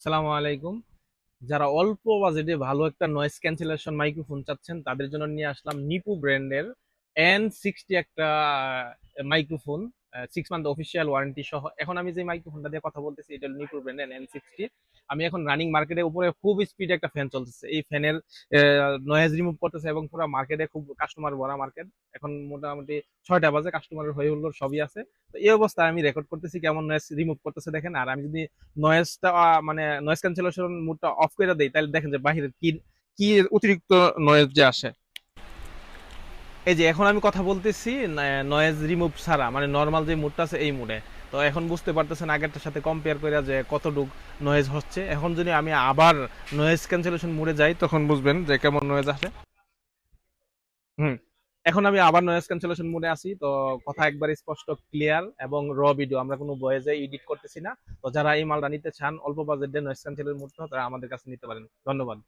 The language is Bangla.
আসসালামু আলাইকুম। যারা অল্প বাজেটে ভালো একটা নয়েজ ক্যান্সেলেশন মাইক্রোফোন চাচ্ছেন তাদের জন্য নিয়ে আসলাম নিপু ব্র্যান্ডের N60 একটা মাইক্রোফোন, 6 মান্থ অফিসিয়াল ওয়ারেন্টি সহ। এখন আমি যে মাইক্রোফোনটা দিয়ে কথা বলতেছি এটা নিপু ব্র্যান্ডের N60। আমি এখন রানিং মার্কেটে উপরে খুব স্পিড একটা ফ্যান চলতেছে, এই ফ্যানের নয়েজ রিমুভ করতেছে এবং পুরো মার্কেটে খুব কাস্টমার ভরা মার্কেট। এখন মোটামুটি 6টা বাজে, কাস্টমারের হয়ে হলো সবই আছে। তো এই অবস্থায় আমি রেকর্ড করতেছি কেমন নয়েজ রিমুভ করতেছে দেখেন। আর আমি যদি নয়েজটা মানে নয়েজ ক্যান্সেলেশন মোডটা অফ করে দেই তাহলে দেখেন যে বাহিরের কি কি অতিরিক্ত নয়েজ যে আসে। এই যে এখন আমি কথা বলতেছি নয়েজ রিমুভ ছাড়া, মানে নর্মাল যে মুডটা আছে এই মুডে। তো এখন বুঝতে পারতেছেন আগেরটার সাথে কম্পেয়ার করে যে কতটুক নয়েজ হচ্ছে। এখন যদি আমি আবার নয়েজ ক্যান্সেলেশন মুডে যাই তখন বুঝবেন যে কেমন নয়েজ আসে। হুম। এখন আমি আবার নয়েজ ক্যান্সেলেশন মোডে আছি, তো কথা একবার স্পষ্ট ক্লিয়ার এবং ভিডিও, আমরা কোনো ভয়েসে এডিট করতেছি না। তো যারা এই মালটা নিতে চান অল্প বাজেটে নয়েজ ক্যান্সেলেশন মোড, তারা আমাদের কাছে নিতে পারেন। ধন্যবাদ।